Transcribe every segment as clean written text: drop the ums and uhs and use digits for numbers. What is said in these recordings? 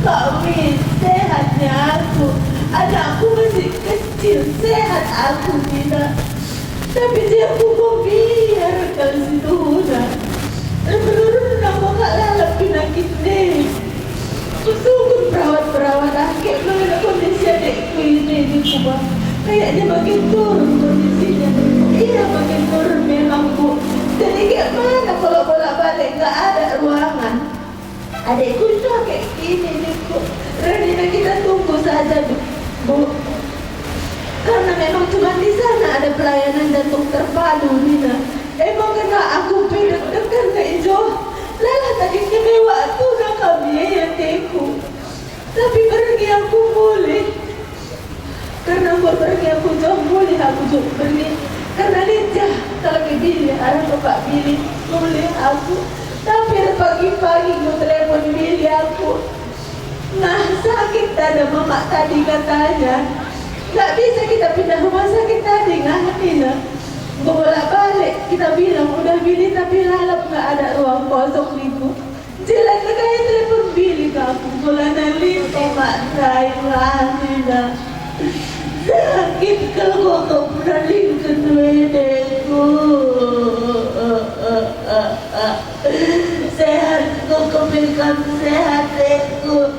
Pak Min, sehatnya aku. Anakku masih kecil, sehat aku tidak. Tapi dia aku mau biarkan situ udah. Menurut aku gak lalap penyakit deh. Kusungguh perawat-perawat akhir mengenai kondisi adikku ini di Kuba. Kayaknya makin turun kondisinya. Iya makin turun memang Bu. Jadi gimana kalau bolak-balik gak ada ruangan? Adikku itu kayak gini nih Bu. Radina kita tunggu saja Bu. Karena memang cuma di sana ada pelayanan jantung terpadu Nina. Emang kena aku pedek-dekan ke Ijo. Lelah tadi kemewa tuh nak kami ya teku. Tapi pergi aku boleh. Karena aku pergi aku jauh boleh aku jauh pergi. Karena dia kalau pilih arah bapak pilih boleh aku. Tapi pagi-pagi aku telepon pilih aku. Nah sakit ada mama tadi katanya. Gak bisa kita pindah rumah sakit tadi nggak Nina. Bolak-balik kita bilang udah pilih tapi lalap gak ada ruang kosong ibu. Jelas kayak telepon pilih ke aku bulan lima maksain Nina. Sakit kalau kau beralih ke duedeku. Sehat kau keberikan sehatku.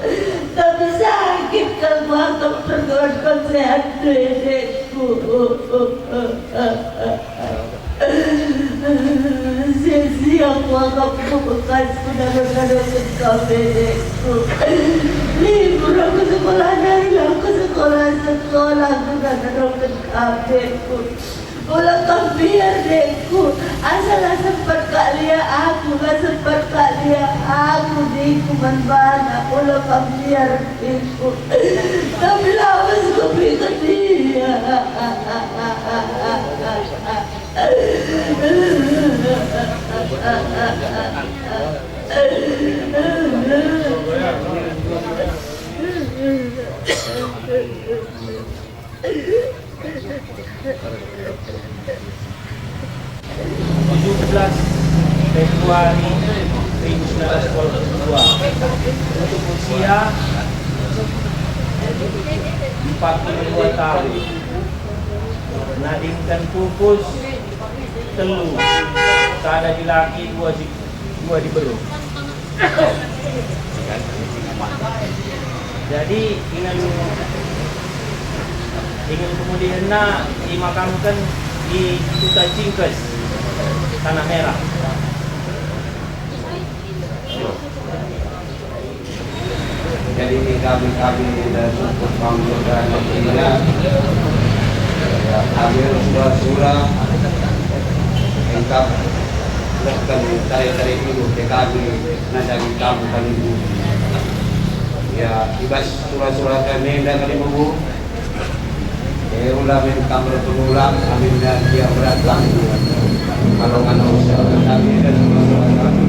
Tapi sakit kalau kau pergolkan sehat duedeku. Siang aku bekas saudara-saudara kabinetku. Libur aku sekolah dari aku sekolah saudara-saudara kabinetku. Ulang biar dekku, asal sempat kalian aku, gak sempat kalian aku di kuman bana. Ulang biar dekku, tapi lawas ku berikan dia. Februari 1922 untuk usia 42 tahun. Nadingkan pupus telu, ada di laki dua di beru. Jadi ingin kemudian dimakamkan di Kuta Cingkes, Tanah Merah. Jadi kami dan untuk panggilan nantinya ambil surah-surah lengkap dan cari-cari dulu ke kami nanti kamu kali ini ya ibas surah-surah kami dan kali buku ulang kamar berulang amin dan dia beratang kalau nggak usah kami dan surah-surah kami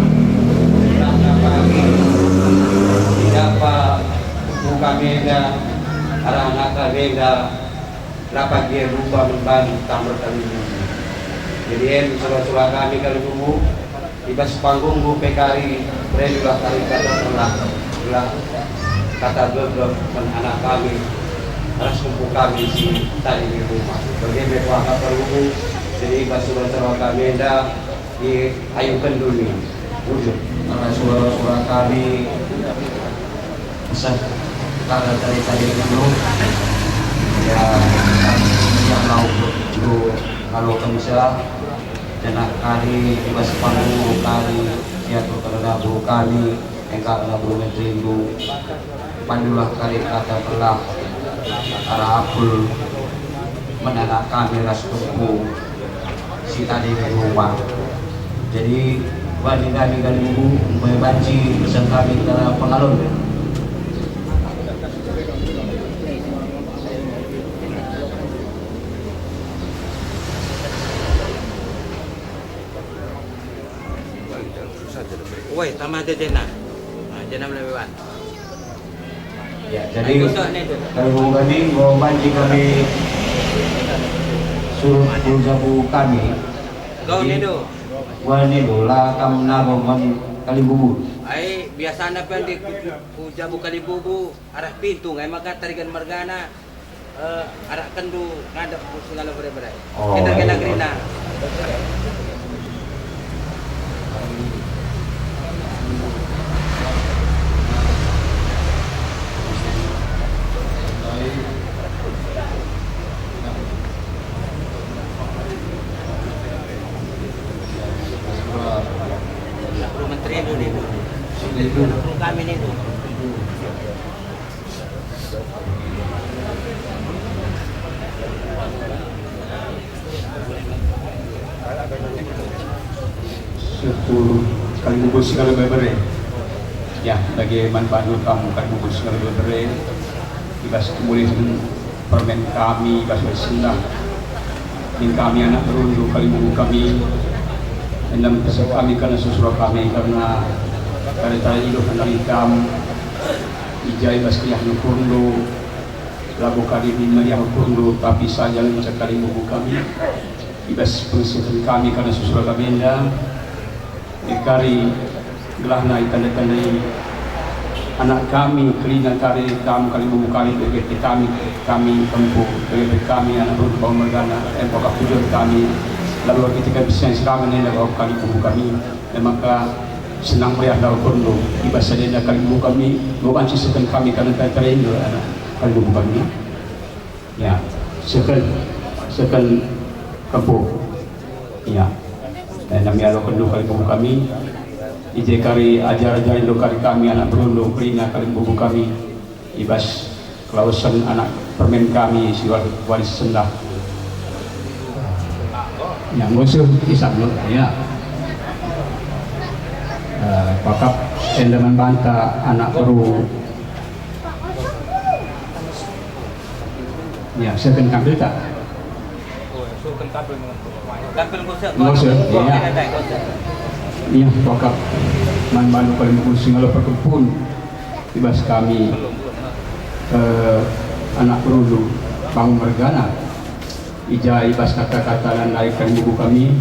pagi tidak apa buka beda anak-anak beda dapat dia lupa membagi kamar kali ini. Jadi surah-surah kami kali buku ibas panggung bu PKRI berulah kali kata telah kata beberapa anak kami harus kumpul kami di tadi di rumah. Bagaimana berangkat perlu jadi ibas surah-surah kami dah diayukan dulu wujud. Karena surah-surah kami besar karena dari tadi dulu ya yang lauk dulu kalau bisa jenak kali ibas panggung kali siatu kerana bu kali engkau na bu menterindu pandulah kali kata telah arapul menanak kami raskuku si tadi di rumah. Jadi wanita dan ibu membanci pesan kami karena pengalun. Woi, tamat jena. Jena melewat. Ya, jadi kalau tadi mau banci kami suruh sabu kami. Kau ni do. Wani dola kam na bomon kali bubur. Ai biasa na pa di puja buka di bubu arah pintu ngai maka tarikan margana arah kendu ngadap segala berai-berai. Oh, Kita kena baik. gerina. Perlu menteri itu. Perlu kami itu. Sepuluh kali bungkus kalau berbere ya bagi manfaat kamu kali bungkus kalau berbere ibas kemuliaan permen kami ibas bersenang in kami anak berunduh kali bungkus kami dalam kesal kami karena sesuatu kami karena hidup anak ikam ijai ibas kiyah nukurndo labu kali di meriah nukurndo tapi saja mencari kali bungkus kami ibas pengisian kami karena sesuatu kami anda kari gelah naik tanda-tanda anak kami kelina kari kamu kali memukali bagi kami tempuh bagi kami anak berbau mergana apakah tujuan kami lalu ketika bisa serangan ini lalu kali membuka kami dan maka senang meriah dalam kondo ibas sadenda kali membuka kami bukan sisihkan kami karena tanda itu anak kali membuka kami ya sekan tempuh ya dan kami alo kendu kali buku kami ije kari ajar-ajar indo kari kami anak berundo kelina kali buku kami ibas kelausan anak permen kami si waris sendah yang musuh isap lo ya pakap endaman banta anak baru ya saya akan ambil tak Kampil kusuk. Kusuk, iya. Iya, pakap man-manu kali mengusung ala perkebun ibas kami anak perulu bangun mergana ija ibas kata-kata dan naikkan buku kami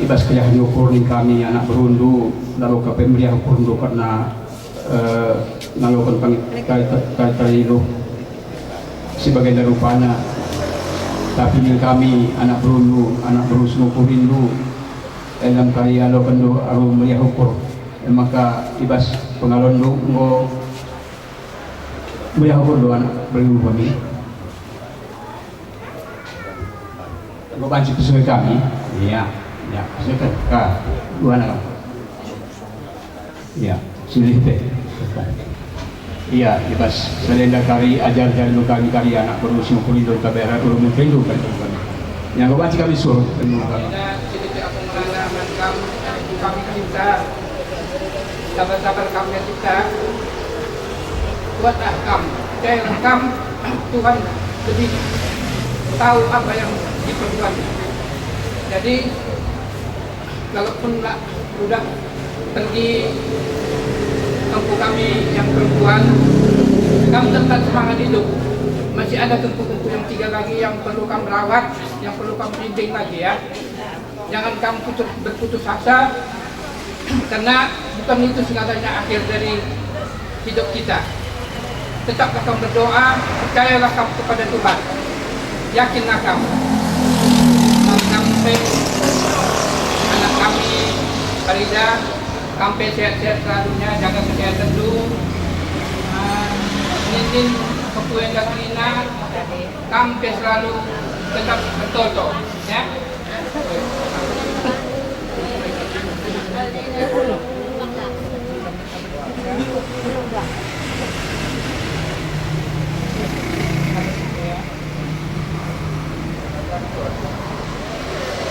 ibas kaya nyukur kami anak berundu lalu ke pemeriah berundu karena melakukan kata hidup sebagai darupana tapi yang kami anak berus ngukur rindu dalam karya lo kendo aru melihat ukur maka ibas pengalon lo ngo melihat ukur do anak beribu kami ngo banci pesuai kami iya sekat ka dua anak iya silih teh iya, ibas selenda kari ajar lo kami kari anak berusia kulit dan kabaran ulum merindu kan yang kau baca kami suruh kami kita sabar-sabar kami kita buatlah kami percayalah kami Tuhan lebih tahu apa yang diperbuat jadi walaupun sudah pergi tempuh kami yang perempuan kami tetap semangat hidup masih ada tempuh-tempuh yang 3 lagi yang perlu kami rawat yang perlu kami bimbing lagi ya jangan kamu berputus asa karena bukan itu segalanya akhir dari hidup kita tetaplah kamu berdoa percayalah kamu kepada Tuhan yakinlah kamu sampai anak kami Farida sampai sehat-sehat selalunya, jaga kesehatan dulu. Ini kepuan Gakrina, sampai selalu tetap bertoto, ya.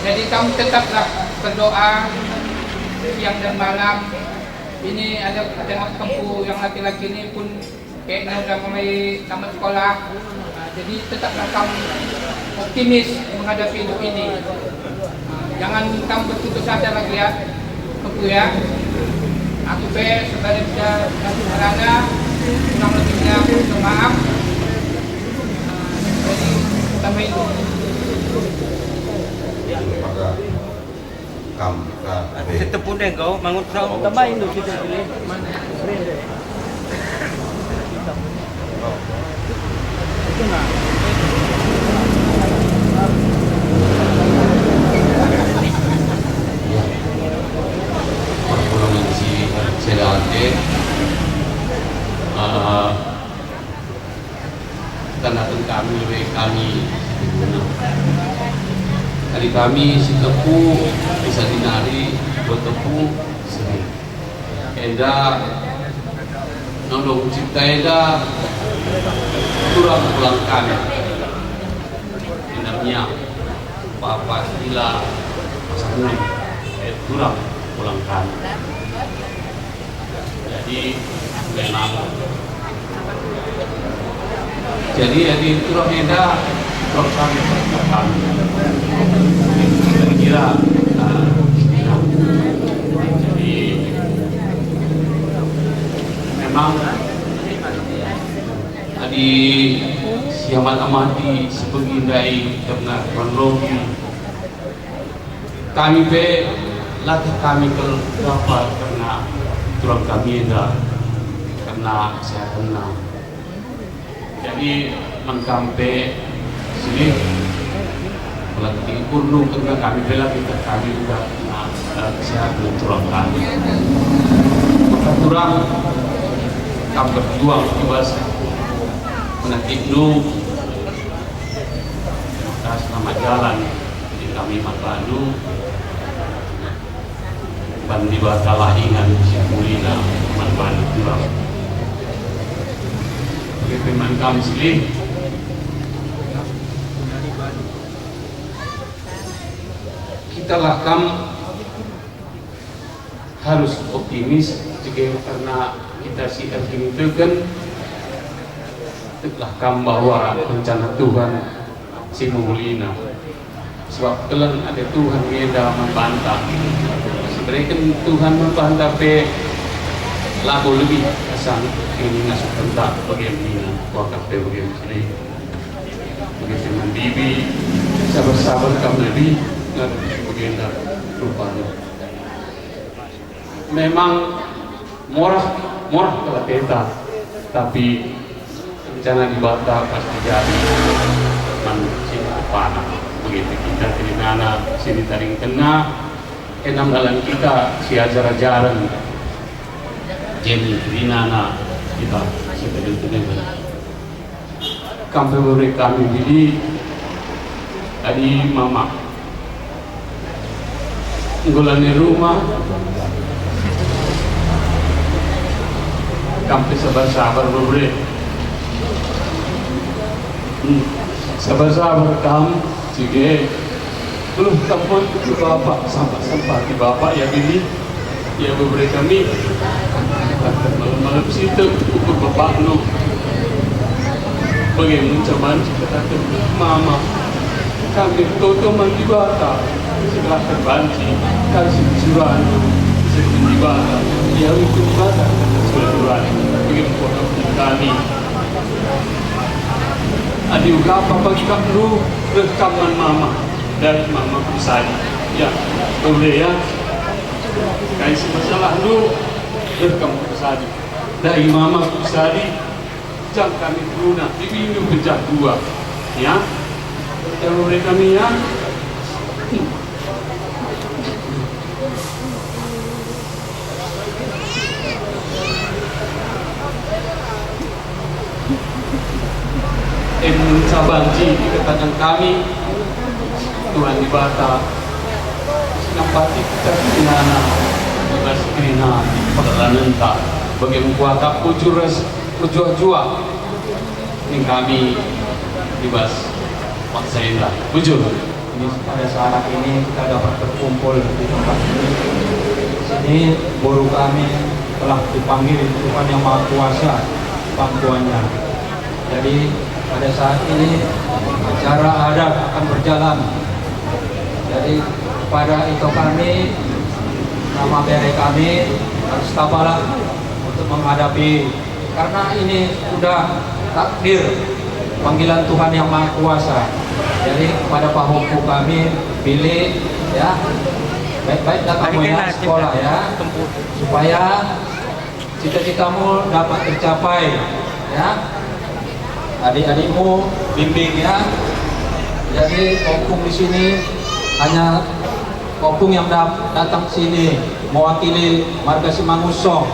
Jadi kamu tetaplah berdoa siang dan malam. Ini ada anak kempu yang laki-laki ini pun kayaknya udah mulai tamat sekolah. Jadi tetaplah kamu optimis menghadapi hidup ini. Jangan kamu berputus asa lagi ya, kempu ya. Aku sebenarnya bisa kasih sarana, kurang lebihnya aku minta maaf. Jadi sampai itu. makam Setepun deh kau mangut kau. Tambahin dulu kita pilih. Itu na. perpulungan si Sedate tanahkan kami hari kami si tepu bisa dinari buat tepu sering eda nolong cipta eda kurang pulang kami enaknya papa gila pasangan kurang pulang kami jadi memang kurang eda kurang kami kira-kira jadi memang di siamat amati sebegindai karena kronologi kami latih kami ke dapat karena kurang kami ada karena kesehatan jadi mengkampe sini pelatih kurnu karena kami bela kita kami juga kesehatan kurang kami maka kurang kami berjuang bebas menakib lu atas nama jalan di kami Mabanu bandi bakalah ingat Syamulina Mabanu kurang bagi teman kami sini kita lakam harus optimis juga karena kita si optimis itu kan lakam bahwa rencana Tuhan si Mulina sebab kalian ada Tuhan yang dalam membantah sebenarnya kan Tuhan membantah lagu lebih kesan ini ngasih tentang bagaimana wakaf bagaimana bagaimana bibi sabar-sabar kamu lebih bagaimana rupanya memang murah kalau kita tapi rencana dibatal pasti jadi manusia panah begitu kita dari mana sini taring kena enam dalam kita si ajar-ajaran jadi di mana kita seperti itu kami jadi tadi mama ngulani rumah kami sabar-sabar berberi sabar-sabar kamu juga belum tampun ke bapak sampah di bapak ya ini ya berberi kami malam-malam situ ukur bapak lu bagaimana cuman kita mama kami toto mandi bata setelah terbanci kasih curahan seperti bata ya itu bata setelah curahan bagaimana foto kami adik apa bagi kamu rekaman mama dari mama Pusadi ya boleh ya kasih masalah lu rekam Pusadi dari mama Pusadi jangan kami guna dibindu pecah dua ya yang boleh kami ya Sabanci dikatakan kami Tuhan dibata nampati kita kinana bebas kina perlanan tak bagaimana kuat pujua ini kami bebas paksain lah bujur ini pada saat ini kita dapat berkumpul di tempat ini. Sini guru kami telah dipanggil Tuhan yang Maha Kuasa pangkuannya. Jadi pada saat ini acara adat akan berjalan. Jadi pada itu kami nama bere kami harus tabah untuk menghadapi karena ini sudah takdir panggilan Tuhan yang Maha Kuasa. Jadi pada Pak Hukum kami pilih ya baik-baiklah kamu ya sekolah ya, supaya cita-citamu dapat tercapai ya. Adik-adikmu bimbing ya. Jadi Kopung di sini hanya Kopung yang datang ke sini mewakili marga Simangusong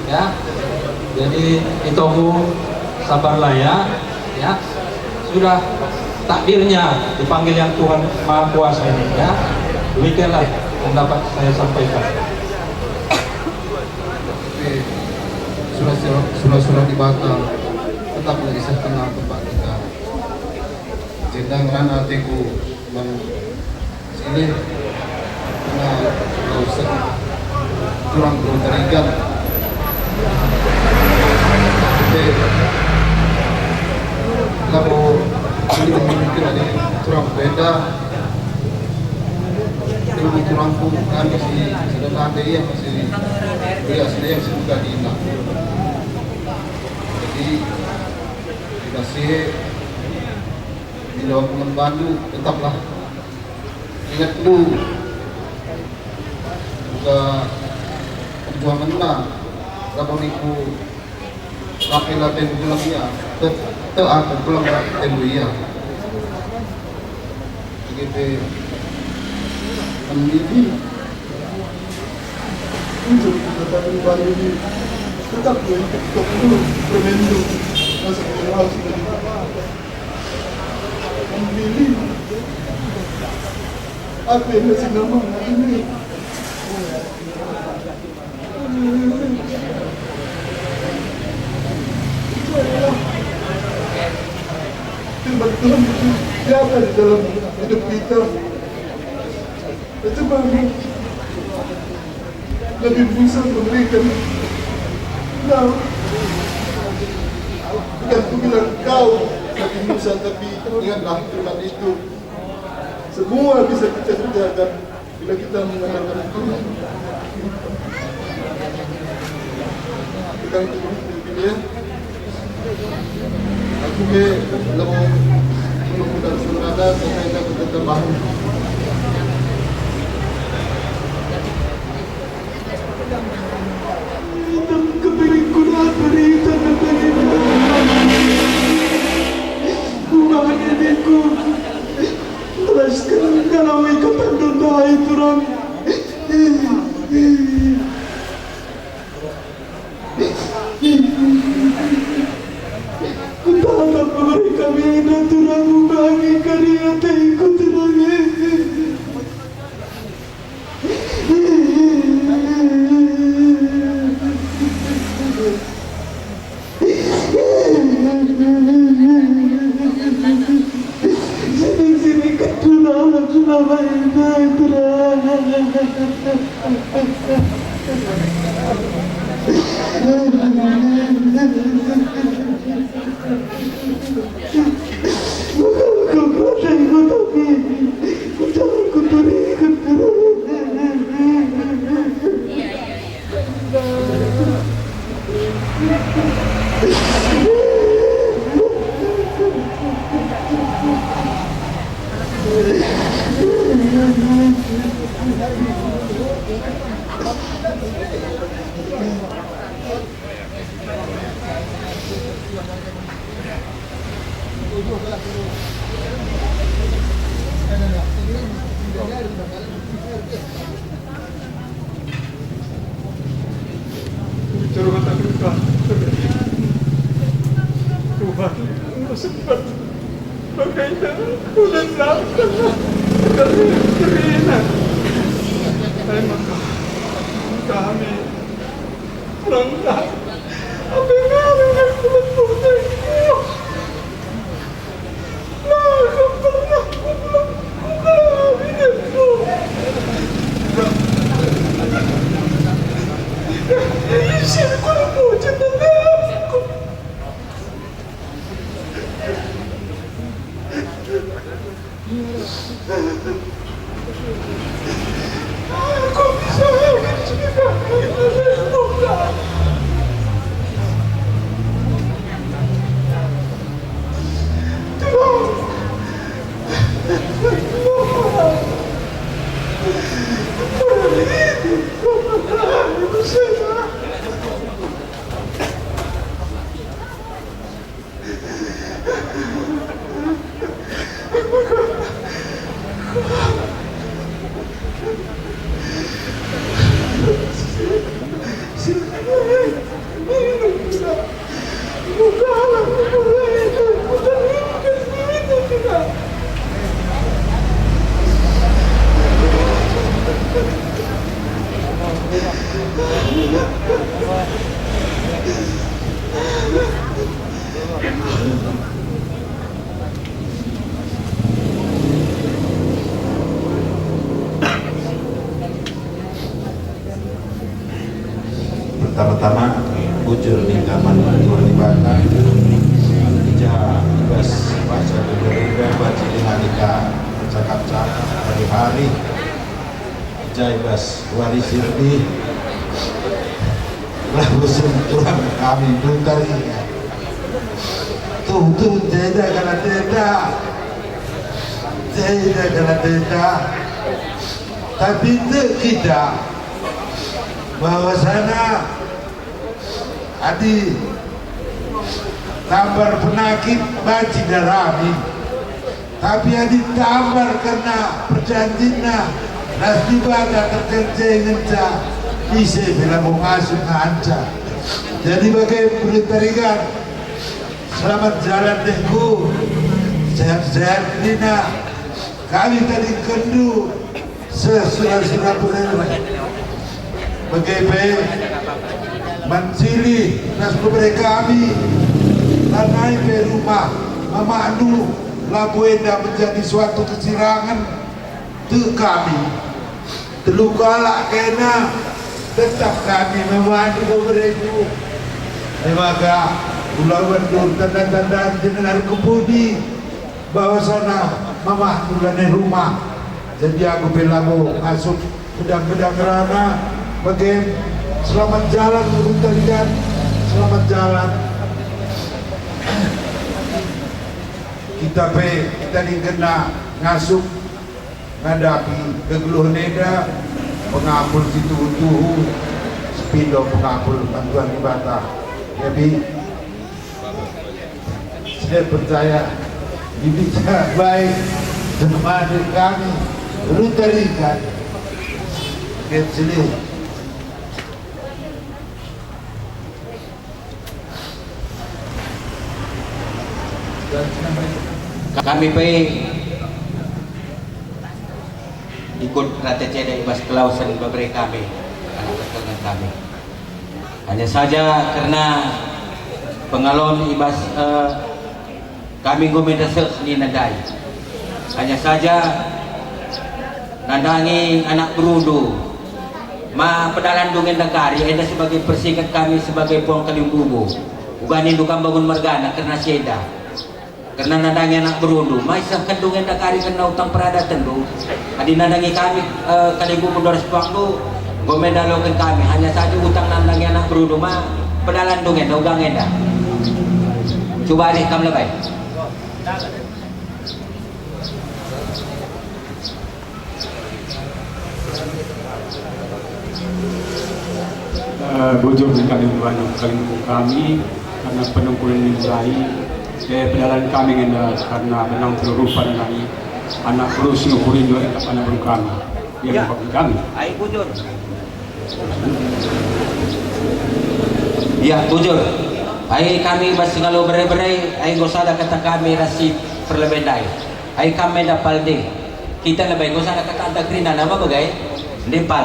ya. Jadi itu sabarlah ya, ya. Sudah takdirnya dipanggil yang Tuhan Maha Kuasa ini ya. Demikianlah yang dapat saya sampaikan. Surah-surah di Batam tetap lagi setengah tempat kita. Cendang rana hatiku sini karena usah kurang teringat. Lalu ini mungkin ada kurang beda. Ilmu kurangku kami sudah ada yang masih biasa yang sudah diingat. Jadi dikasih di dalam membantu tetaplah ingat dulu juga perjuangan lah. Kalau niku latihan pulang ya, aku pulang temu ya. Begitu mendidik untuk kembali baru ini tetap untuk bermendu masa kenal sudah memilih apa yang masih nama ini tiba-tiba siapa di dalam hidup kita itu baru lebih bisa memberikan bukan aku bilang kau tapi bisa, tapi ingatlah Tuhan itu semua bisa kita kerjakan bila kita mengandalkan Tuhan. Pegang teguh pilih aku ke lebih mudah-mudahan saudara saya dapat tambahan. Kepiring kuda berita kepiring kumahan adikku teruskan kalau ikatan doa itu orang ku tanam memberikan mina turangmu bagi karya tengku terangnya. Sini ketulah selama Tuhan sempat makanya udah lakukan karena maka kami orang tak apa yang kulit putih nah kau pernah pulang hidupku isi kulit putih tetap aku bisa menceritakan Pertama-tama bujur di kamar tuan ibana ija bas baca berbeda baca dengan ika cakap-cakap hari-hari ija bas warisir di lalu sentuhan kami dutari tuh tidak karena tidak karena tidak tapi itu kita bahwa sana adi tambar penyakit baci darami tapi adi tambar karena perjanjian nasib ada terkerja ngenca bisa bila mau masuk nganca jadi bagai bertarikan selamat jalan dehku sehat-sehat dina kami tadi kendu sesudah benar bagaimana mencili nas beberapa kami tanai ke rumah Mama Anu Labuenda menjadi suatu kesirangan tu kami terluka kena tetap kami memandu beberapa maka Pulau Wendur tanda-tanda jenengan kebudi bahwa sana Mama Anu dan rumah jadi aku bilang masuk pedang-pedang rana bagaimana selamat jalan urut kalian selamat jalan kita kena ngasuk ngadapi kegeluh neda pengapul situ tuhu sepindo pengapul bantuan ibadah jadi saya percaya bisa baik teman kami urut kalian kecil kami ikut Rata Ceda Ibas Kelausan beberapa kami anak keturunan kami hanya saja karena pengalon Ibas kami gomenda ni nadai hanya saja nadangi anak berudu ma pedalan dungen negari ada sebagai persingkat kami sebagai puang Kalimbubu bukan indukan bangun margana karena Ceda karena nadangi anak berundu, maisah kandungan dakari kena utang peradatan lu. Adi nadangi kami Kalimbubu 200 waktu, gomendalokan kami hanya saja utang nadangi anak berundu mah pedalan dungen ugang enda. Coba alih kamu lebay. Bujur di Kalimbubu kami karena penungkulan nilai pedalan kami karena menang pelurupan kami anak terus ngukurin juga anak baru kami yang kami ayo bujur ya bujur ayo kami basi kalau berai-berai ayo gosada kata kami rasi perlebendai ayo kami dapal deh kita lebih gosada kata ada kerina nama bagai Nepal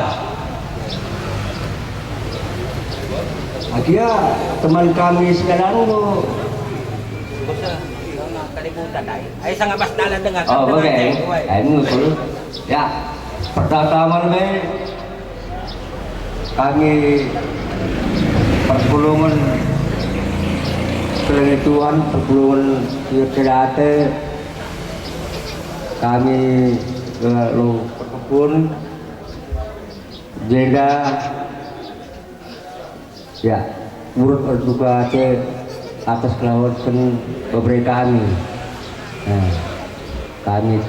akhirnya teman kami sekarang kalibutan ay sangat mas dalan dengan ay ngusul ya pertama kami perpulungan Tuhan perpulungan Yogyakarta kami lalu perkebun jeda ya urut juga atas kelautan beberapa kami. Nah, kami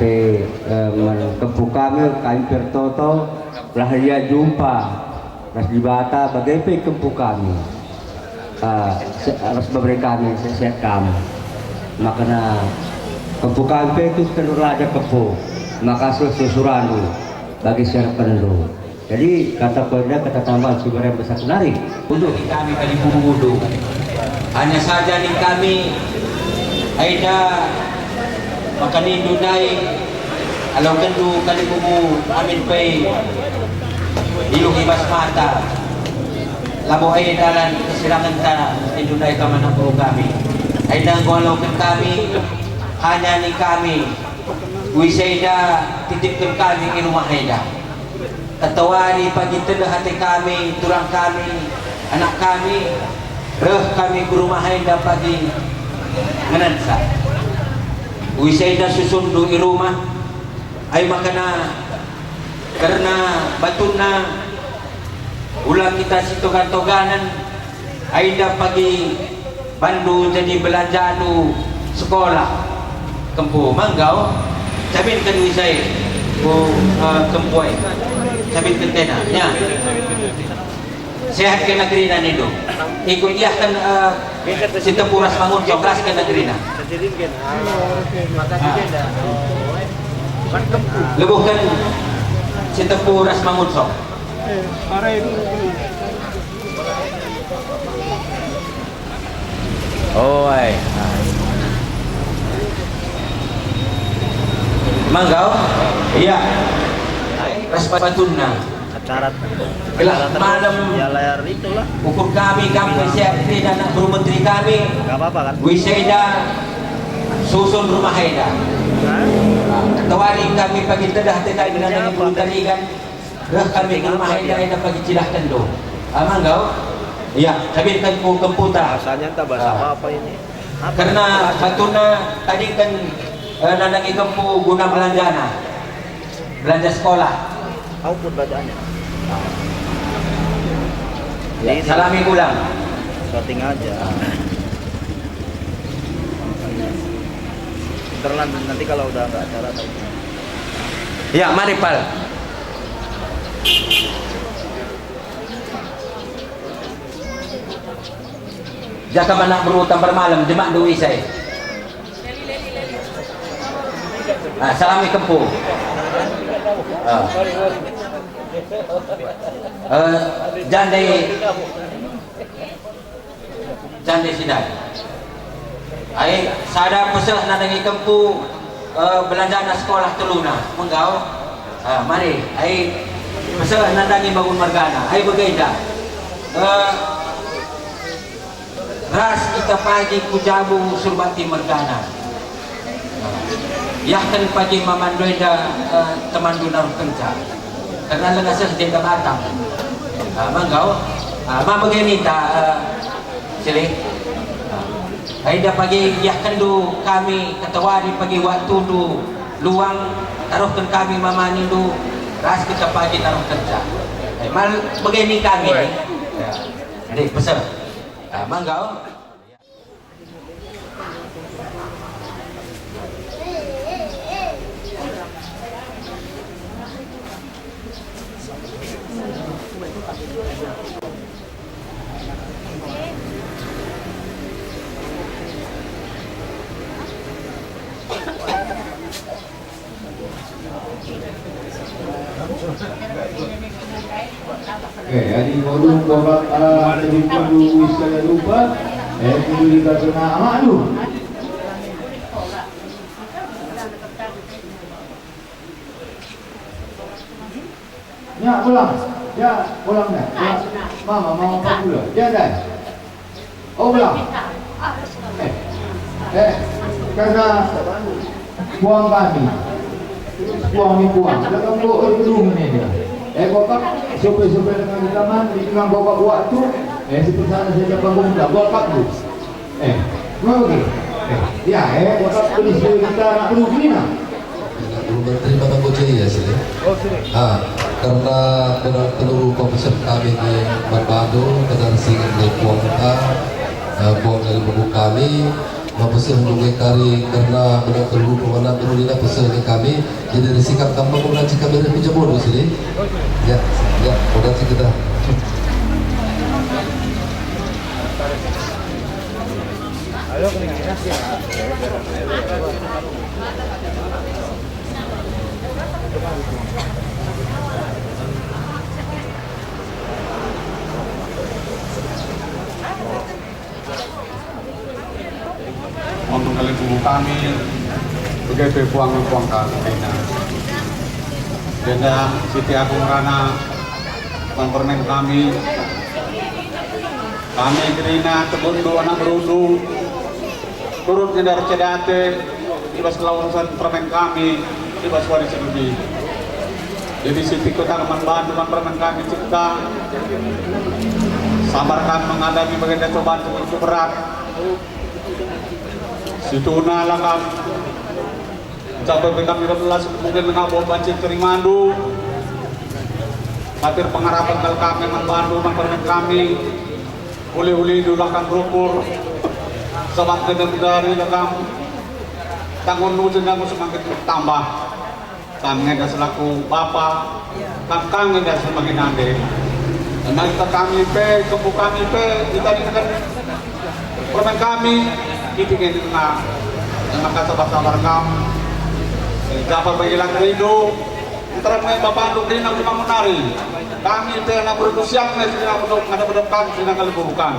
menkebu kami bertoto lahir jumpa di bata bagai kebu kami. Harus beberapa kami sehat kami. Makanya kebu kami itu kenal ada kebu. Maka susuran bagi siapa penelu. Jadi kata pada kata tambah sebenarnya besar menarik untuk kami Kalimbubu hanya saja nih kami ada makan indunai alam kendu Kalimbubu amin pay ilung ibas mata labo ay dalan kesilangan ta indunai kamanang po kami ay nangwalaw kami hanya nih kami wisayda titipkan kami inumahayda katawani pagintala hati kami turang kami anak kami kami ke rumah Haida pagi ngenansa Wisaida susundu di rumah ay makana karena batuna ulang kita sitogan-toganan Aida pagi bandu jadi belanja anu sekolah kempu manggau cabin kan wisai ku kempuai cabin kentena nya sehat ke negeri dan itu ikut dia kan Sitapuras Mangun cokras ke negeri na lebuhkan Sitapuras Mangun sok oh ay manggau iya respatuna syarat gelah malam ya layar itulah ukur kami CRT dan anak guru menteri kami nggak apa-apa kan Wisaida susun rumah Haida ketawari kami pagi tedah terkait dengan yang belum tadi kan kami ke rumah Haida pagi cilahkan do manggau iya sabitkan ku kemputa rasanya tak bahasa apa ini karena batuna tadi kan nandangi kempu guna belanja sekolah output bacaannya ya, salami ulang sorting aja nanti kalau udah nggak acara ya mari pal jaka mana berutang bermalam jemak duwi saya salami kempu jande sidai ai sada pesah nandangi kempu belanja sekolah teluna menggau mari ai pesah nandangi bangun margana ai begaida ras kita pagi kujabu surbati margana yahkan pagi mamandoida teman dunar kerja karena lengasah dia batang manggau begini sini Aida pagi yahkan du kami ketawari pagi waktu du luang taruhkan kami mamani du ras kita pagi taruh kerja mal begini kami jadi pesan manggau Jadi kodung borak jadi kudu wisaya lupa kudu dikasih nama lu ya pulang ya pulang dah mama mau apa dulu ya dah oh pulang karena buang kami buang ni buang belakang buang gedung ni dia bapak supaya dengan zaman di tengah bapak buat tu seperti sana saya bangun dah bapak tu mau lagi ya bapak tulis kita nak dulu gini nak Menteri Bapak Bojaya sih. Karena seluruh komposer kami di Barbado dengan singan dari buang kita, buang dari buku kami, mapusir menunggu kari karena benar seluruh pemenang perulina pesel kami, jadi disikap kamu mengaji kami dari pijabon di sini. Ya, mengaji kita. Ayo kelinginan sih. Untuk kali buku kami begitu buang kami Denda Siti Agung Rana permen kami gerina kebundu anak berudu turut nyedar cedate ibas kelausan permen kami ibas waris lebih jadi Siti Kota Keman Bandung permen kami cipta sabarkan menghadapi bagian cobaan begitu berat. Situna lakam capai kami 12 mungkin mengabawa banjir kering mandu. Hadir pengharapan kal kami membantu mempermen kami. Uli-uli dulakan rukur. Sabat dari lakam tanggung nujun yang semakin tambah. Kami dah selaku bapa, kami dah semakin ande. Kita kami pe, kembu kami pe, kita dengan permen kami, kita ingin tengah. Dengan kata sabar kami, dapat berhilang rindu. Kita main bapak untuk rindu cuma menari. Kami pe nak berusiak nih, sudah untuk ada berdepan, sudah kali bukan.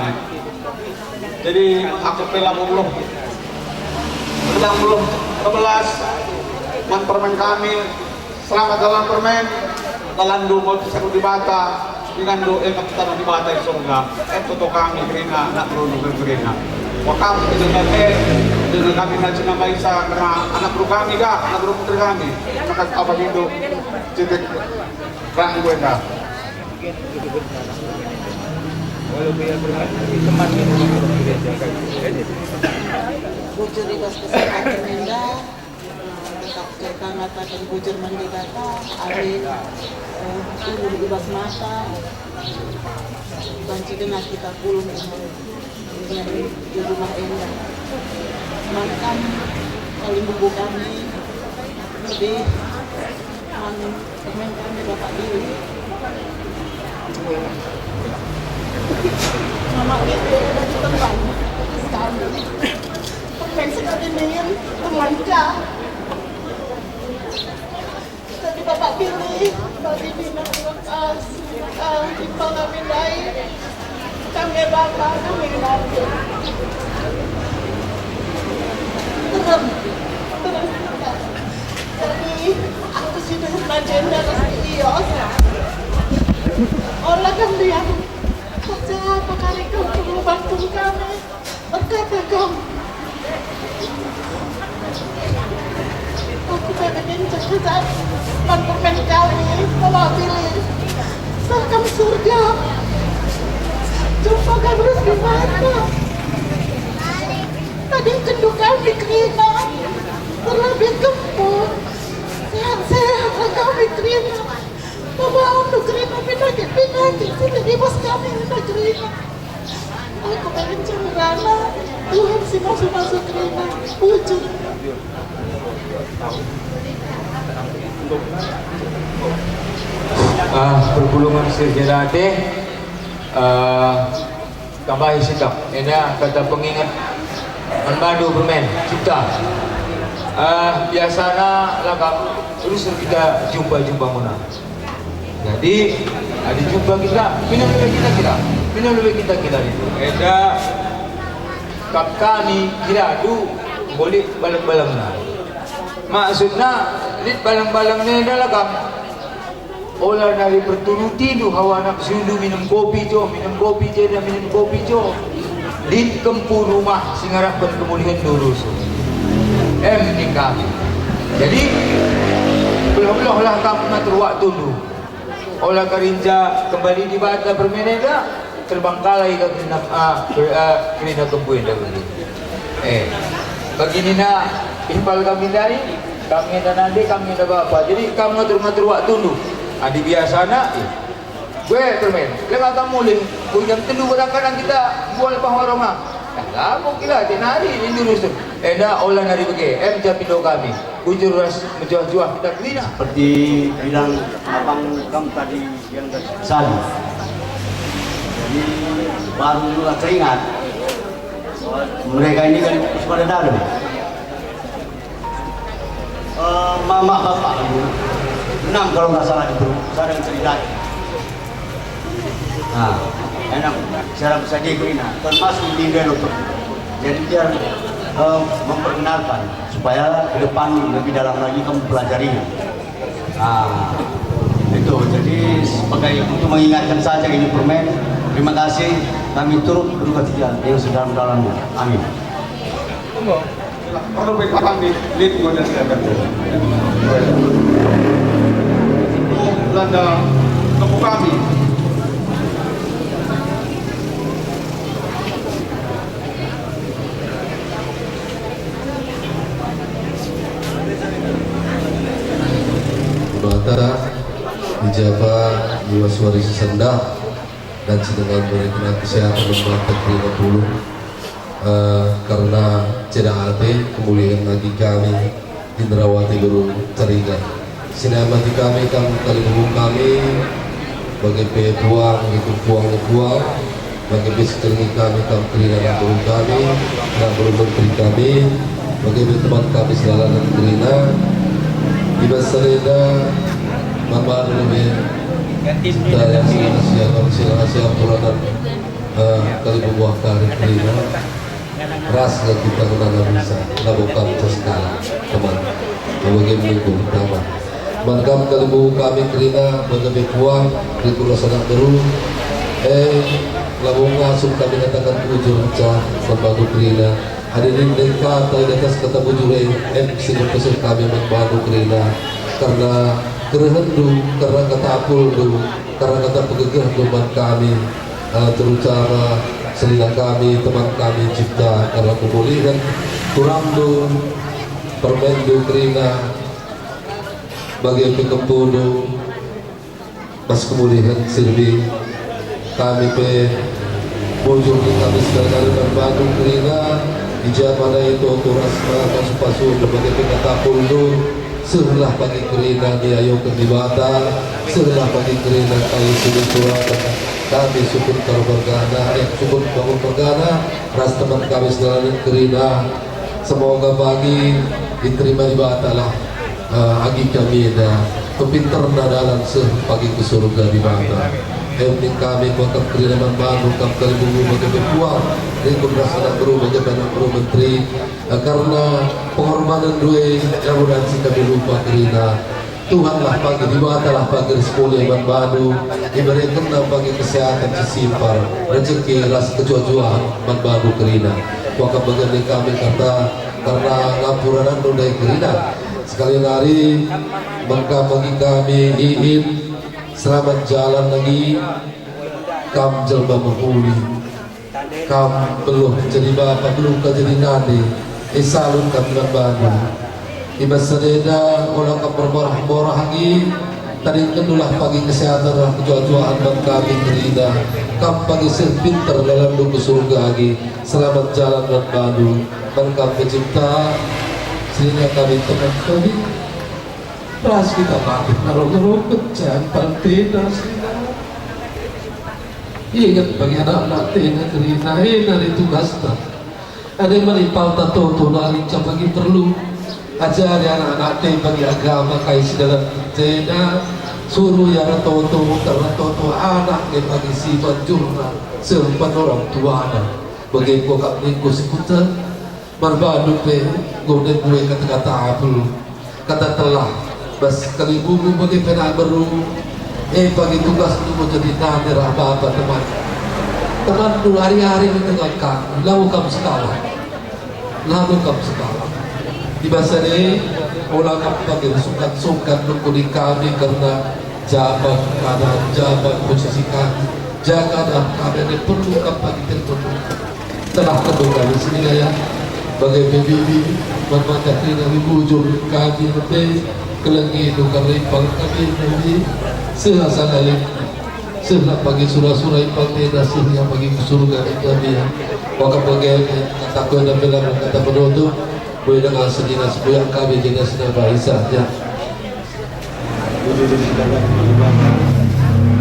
Jadi aku pelang belum 11 man permen kami selamat dalam permen dalam mau bisa di bata dengan doa kita di bata di surga itu kami gerina nak perlu gerina wakam dengan kami nak cina baisa karena anak bro kami kah anak bro putri kami maka apa hidup cetek kan gue dah bujur ibas kesehatan indah kita mengatakan bujur mandi data akhir ibu ibas mata banci dengan kita pulung di rumah indah makan kali bubu kami lebih teman kami bapak diri mama itu udah ditembang sekali permen sekali dengan teman kah tadi bapak pilih bagi bina timpal kami lain kami bapak kami nanti terus jadi aku sudah agenda ke kios olah kan dia apa kali kau perlu bantu kami berkata kau aku pengen cepat permen kami bawa pilih serkam surga jumpa kami harus di mana tadi kenduk kami kerina terlebih gemuk sehat-sehat kami kerina bawa untuk kerina penyakit sudah dibos kami untuk kerina aku pengen cemurana Tuhan sih masuk kerina wujud pergulungan sirjelate tambahi sikap ini kata pengingat menbandu permen cipta biasanya lagam terus kita jumpa mana jadi ada jumpa kita minum lebih kita itu ada kap kami kira tu boleh balang-balang maksudnya lihat balang-balang ni adalah kap olah dari berturuti tu hawa nak sundu minum kopi jo di kempu rumah singarapkan kemuliaan dulu ni kami jadi belum lah kami ngatur waktu dulu olah karinja kembali di bata permeneda terbangkalai ke kerina kempu yang dah begini nak impal kami dari kami dan nanti kami dah apa jadi kami ngatur waktu dulu adi biasa nak gue permen lewat kamu leh jam 3 kadang-kadang kita buat pahorong lah mungkin lah nari ini dulu dah olah nari bagi japindo kami bujur ras menjual-jual kita kerina seperti bilang abang kamu tadi yang sali jadi baru juga teringat mereka ini kan pada dalam mama bapak 6 kalau nggak salah itu saya yang cerita nah enak cara bisa digunakan termasuk di dokter jadi dia memperkenalkan supaya ke depan lebih dalam lagi kamu pelajarinya nah itu jadi sebagai untuk mengingatkan saja ini permen terima kasih kami turut berduka cita yang sedalam-dalamnya amin perlu berkata di lingkungan dan sekitar Belanda kembu kami kehendak dan sedangkan mereka kesehatan membantu terima dulu karena tidak ada kemuliaan lagi kami Indrawati Guru Cariga sinamati kami kali kami bagi petuang itu puang bagi biskelingi kami kerina guru kami dan guru menteri kami bagi teman kami selalu kerina di Basaleda Mama lebih dari siapa puranan kali buah kari kerina ras kita kena bisa lakukan sekali teman bagi minggu pertama Mangkam kalibu kami kerina bagi puang di kurasana baru labung ngasuh kami katakan bujur cah membantu kerina hadirin mereka atau di atas kata bujur sini pesan kami membantu kerina karena kerehendu karena kata apul karena kata pegegah teman kami terutama selina kami teman kami cipta karena kemuliaan kurang permendu kerina bagi pekempudu pas kemuliaan sirbi kami pe bujur kami sekali berbagi kerina ijabana itu turas pasu-pasu berbagai pekatapuldu sebelah bagi kerina di ayo kedibata sebelah bagi kerina kali sini suratan kami syukur terbergana syukur bangun bergana ras teman kami sekali kerina semoga bagi diterima ibadah lah agi kami dah kepintaran dalam pagi ke surga di mana penting kami bukan kerja membangun kami kali bumbu bagi berpuang dengan berasal guru bagi guru menteri karena pengorbanan dua yang udah kami lupa kerina Tuhanlah pagi dibatalah pagi sekolah yang baru diberikan pagi kesehatan sesimpar rezeki rasa kejujuan baru kerina maka bagi kami kata karena ngapuran dari kerina sekali hari maka bagi kami ingin selamat jalan lagi kam jelma menghuli kam belum jadi bapak belum jadi nade salun kam berbanu ibasadena orang kam berborah-borah lagi tadi kenulah pagi kesehatan dan kejujuan dan kami kerina kam pagi sepinter dalam duku surga lagi selamat jalan dan banu dan kam pencipta sehingga kami teman kami ras kita makin naruh pecahan partena ingat bagi anak-anak tena kerina dari tugasnya ada yang menipal tato nali bagi perlu ajari anak-anak tena bagi agama kais dalam tena suruh ya toto karena toto anak yang bagi sifat jurnal sempat orang tua bagi kokak minggu seputar berbadu pe golden gue kata-kata apel kata telah bas kali bubu bagi pena baru bagi tugas itu jadi nadir apa teman dulu hari-hari mendengarkan lalu kamu sekarang di bahasa ini ulang kamu bagi sungkan nunggu kami karena jabat posisi kami jaga dan kami perlu kamu bagi tertentu telah kedua di sini ya bagai bibi berbaca dari bujur kami lebih kelengi itu karipal kami lebih sehasa lain selah bagi surah-surah ipal tidak sehingga bagi surga kami maka bagai kata kau dan bilang kata penutup boleh dengan sedina sebuyang kami tidak sedang bahisa ya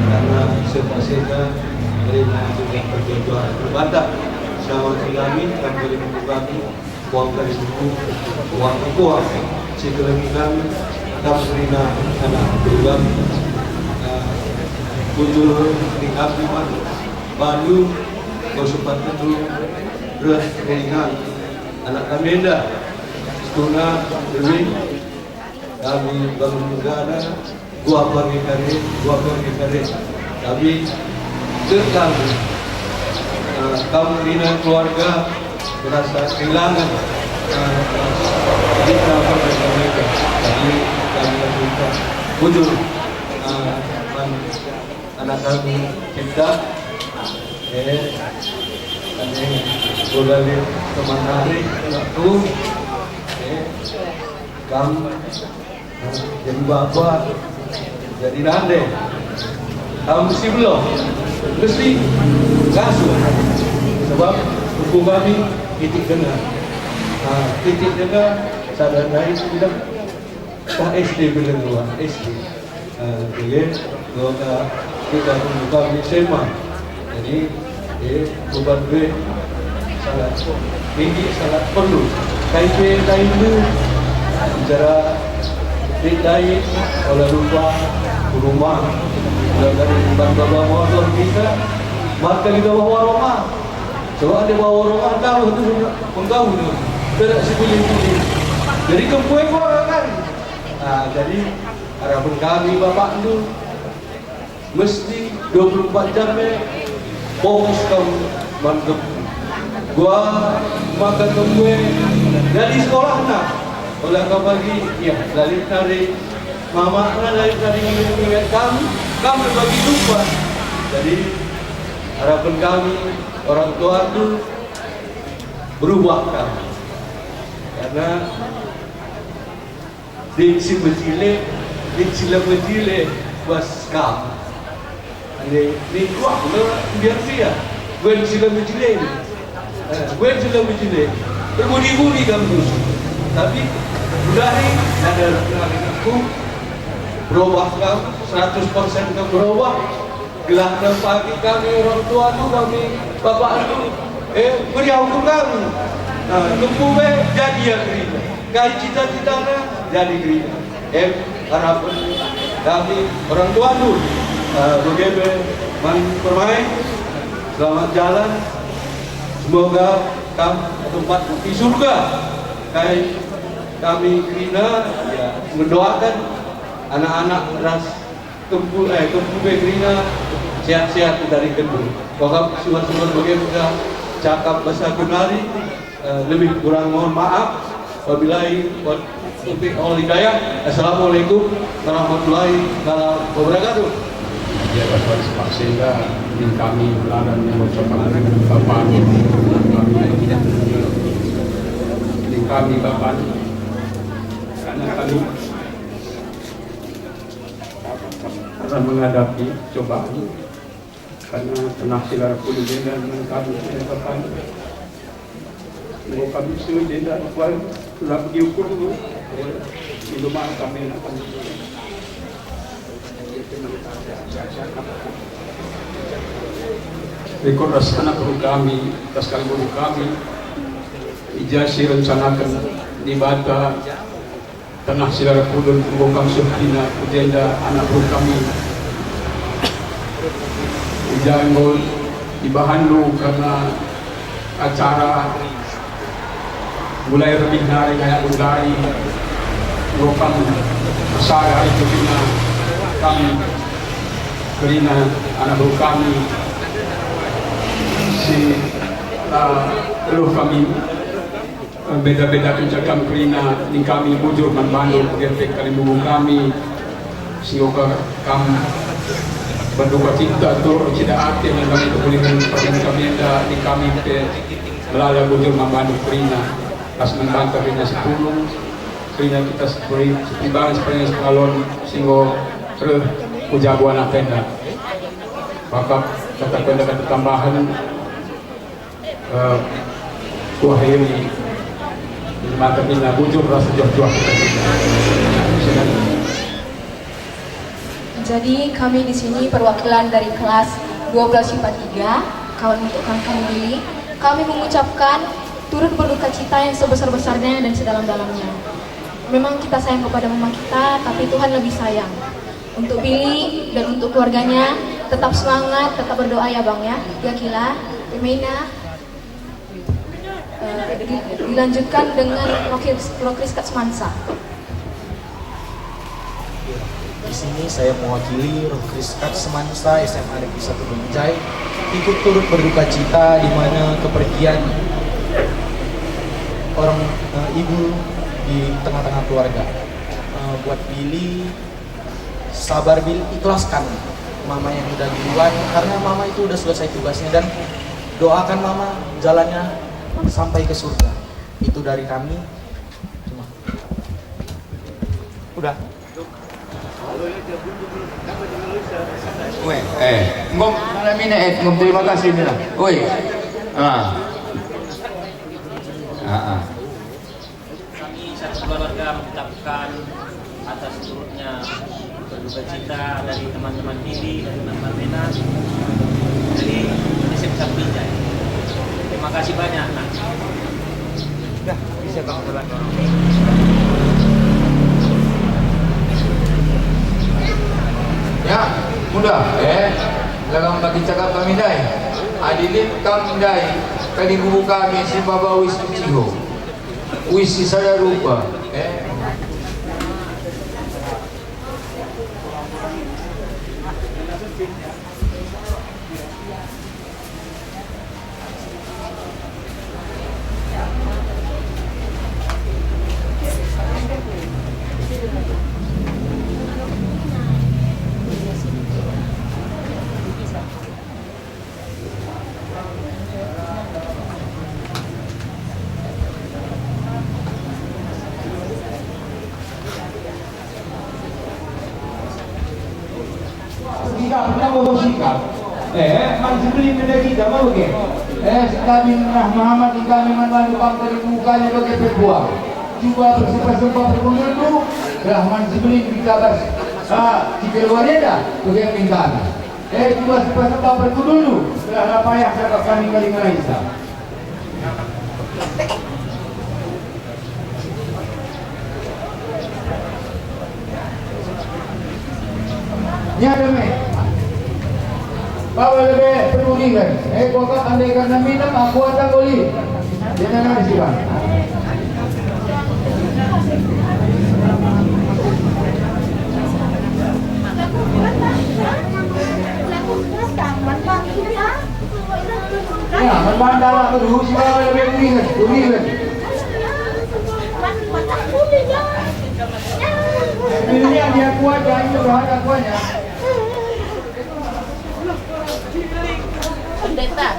karena sepasina dari juga perjuangan berbadak sama kami boleh membuka uang dari buku, uang kuah, sekelumit kami, kami kerina anak berulang, bujur di kami Bandung, Kosupat itu berat ringan, anak kami dah, setuna lebih, kami bangun negara, gua pergi kari, tapi sekali, kami kerina keluarga merasa kehilangan kita bersama mereka. Jadi kami minta bujur anak kami kita kami boleh teman hari waktu kami jadi bapak jadi nande mesti belum, mesti langsung. Sebab hukum kami titik dengar. Titik dengar sadar naik tidak tak SD belum luar SD. Jadi kita buka di SMA. Jadi beban gue sangat tinggi, sangat perlu. Kain itu bicara dikait oleh rumah dari bawah motor kita, maka di bawah rumah. Coba ada bawah rumah tahu tu penggaul tu, tidak sepilih-pilih. Jadi kempuai orang kan. Jadi harapan kami bapak tu mesti 24 jam fokus kamu mantap. Gua makan kue dari sekolah nak. Oleh kau bagi, ya dari mama dari ingat kami bagi lupa. Jadi harapan kami orang tua itu berubah kami. Karena di sila berjile was kam. Ini kuat biar dia. Gue sila berjile. Gue sudah berjilid, berbudi-budi kamu. Tapi sudah ni ada aku berubah kamu 100% kamu berubah. Gelar dan pagi kami orang tua tu kami bapak tu beri hukum kami. Tumpu jadi ya gerina. Kai cita-citanya jadi gerina. Harapan kami orang tua tu bagaimana bermain selamat jalan. Semoga tempat di surga kami Gerina ya, mendoakan anak-anak ras Kempu Gerina sehat-sehat dari Kempu. Wakaf sumber-sumber bagaimana cakap bahasa Gunari lebih kurang mohon maaf. Wabillahi hidayah. Assalamualaikum warahmatullahi wabarakatuh. Ya, Bapak sehingga kami melarang yang mencoba Bapak kami Bapak karena kami pernah menghadapi cobaan karena penafsiran kuliah dan kami Bapak mau kami sudah dan sudah diukur dulu itu mah kami akan rekor anak guru kami, sekali guru kami, ijazah rencanakan di Bata, tanah silar kudun, bongkang subhina, ujenda anak guru kami, ijazah di Bahandu karena acara mulai lebih hari kayak budaya, bongkang besar hari kedua kami Gerina anak guru kami si kami beda-beda kencakam Gerina di kami bujur Bandung bergerak kali bubu kami sioga kami berduka cinta tur tidak hati dan kami kemuliaan perjalanan kami ada di kami melalui bujur Bandung Gerina pas membantah Gerina 10 Gerina kita seperti seperti sekalon singgo ujabuan tenda Bapak kata tenda kata tambahan kuah ini mantap ini bujur rasa jauh-jauh jadi kami di sini perwakilan dari kelas 12 IPA 3 kawan untuk kami pilih kami mengucapkan turut berduka cita yang sebesar-besarnya dan sedalam-dalamnya. Memang kita sayang kepada mama kita tapi Tuhan lebih sayang. Untuk Billy dan untuk keluarganya tetap semangat, tetap berdoa ya Bang ya. Ya Kila, Pemaina dilanjutkan dengan Rokriskat Semansa. Di sini saya mewakili Rokriskat Semansa SMA Negeri 1 Binjai ikut turut berduka cita di mana kepergian orang ibu di tengah-tengah keluarga. Buat Billy sabar Billy, ikhlaskan mama yang udah duluan karena mama itu udah selesai tugasnya dan doakan mama jalannya sampai ke surga. Itu dari kami. Cuma. Udah. Ngom mana mina ngom terima kasih mina. Oi. Kami satu keluarga mengucapkan atas turutnya berduka cita dari teman-teman Billy, dari teman-teman Mena, dari SMK Binjai. Terima kasih banyak. Sudah bisa Bang jalan. Ya, mudah. Dalam bagi cakap kami dai. Adilin kami dai. Kali buku kami si Baba Wis Ciho. Wis saya rupa. Man sebelum kita mau ke? Kami Muhammad kami mandu kami bukanya bagi berbuang. Juga bersumpah berkumpul dulu. Rahman sebelum kita bas. Kita luarnya dah. Bagi minta. Juga sumpah berkumpul dulu. Setelah payah saya kami kali Malaysia. Nyada me. Bawa lebih peduli kan? Kau kan andai kan minum aku ada boleh. Jangan ada sih bang. Ya, memandang aku dulu sih bawa lebih peduli kan? Ini yang dia kuat jangan berharga kuatnya. Pendeta.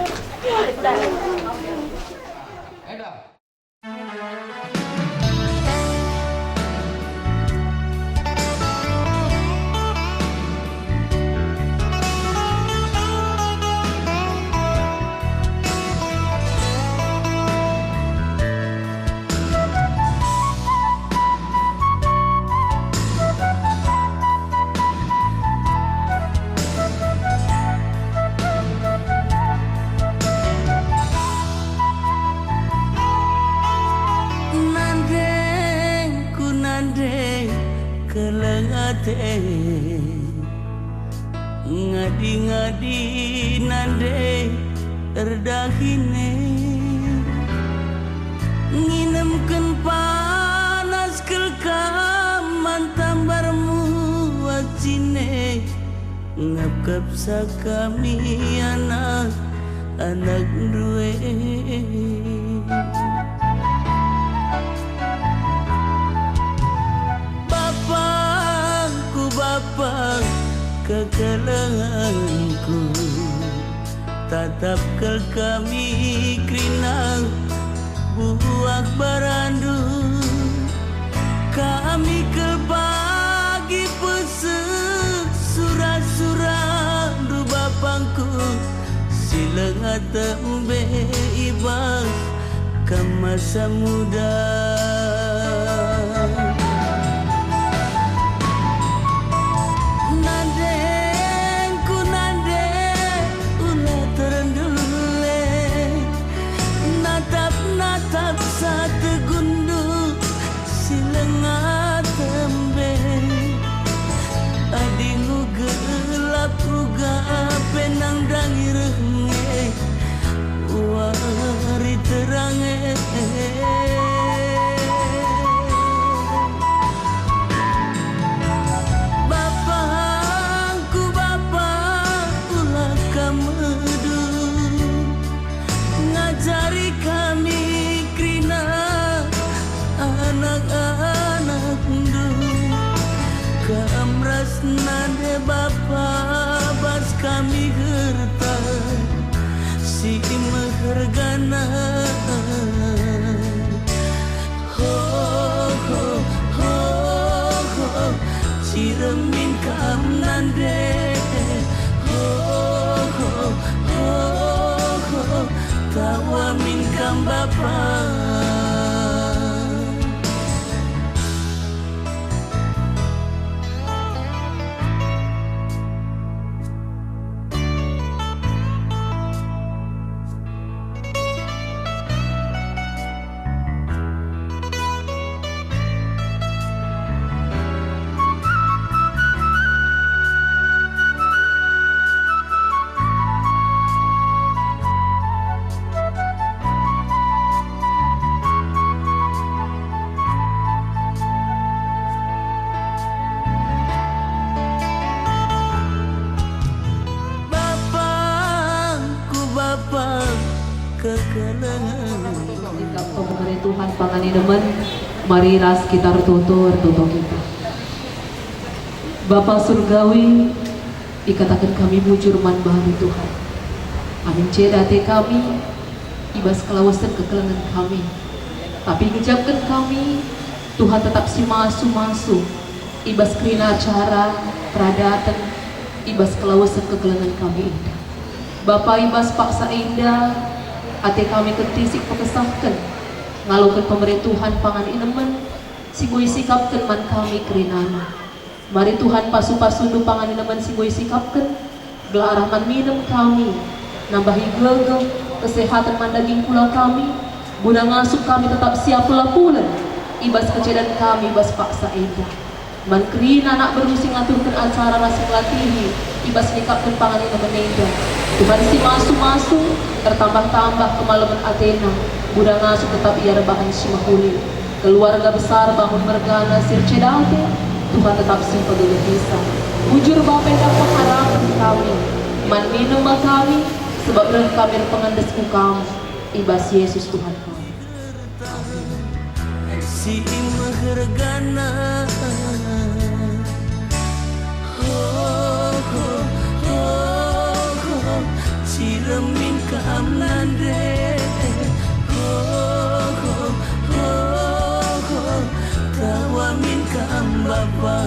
Ngadi-ngadi nande erdahine nginemkeun panas kelkam mantambarmu wacine ngapkap sakami anak duwe Bapak kekalanganku tatap kel kami krina buak barandu kami kel pagi pesek surat-surat du bapangku silengat tembe ibas ke masa muda natap satu gundu silengat tembe adingu gelap uga penang dangirenge wari terange bapangku bapak ulah kamedu ngajari kami krina anak-anak du kamras nade bapa bas kami gerta si mehergana ho ho ho ho ciremin kam nande tawa minkam bapa. Mengenai Tuhan pangani demen, mari ras kita tutur kita. Bapa surgawi, ikatakan kami bujur manbahan Tuhan. Amin cedate kami, ibas kelawasan kekelangan kami. Tapi ngejapkan kami, Tuhan tetap si masu, ibas kerina cara peradatan, ibas kelawasan kekelangan kami indah. Bapa ibas paksa indah, ate kami ketisik pekesahkan ngalokan pemerintuhan pangan inemen sigoi sikapkan man kami kerinana. Mari Tuhan pasu-pasundu pangan inemen sigoi sikapkan gelarah man minum kami nambahi gelgel kesehatan man daging pula kami guna ngasup kami tetap siap pula ibas kecedan kami ibas paksa indah man kerina anak berusi ngaturkan acara rasa latihi ibas nikapkan pangan inemen indah. Tuhan si masu tertambah-tambah kemalaman Athena budak ngasuh tetap ia rebahan si mahuli keluarga besar bangun mergana sircedate Tuhan tetap si pegegisa bujur bapenda pengharapan kami man minum kami sebab reng kami pengandesku kamu ibas Yesus Tuhan kami si mahergana Ciremin keamnan re tawamin keam bapa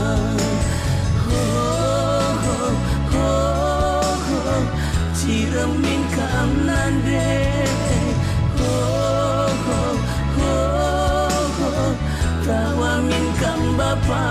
Ciremin keamnan re tawamin keam bapa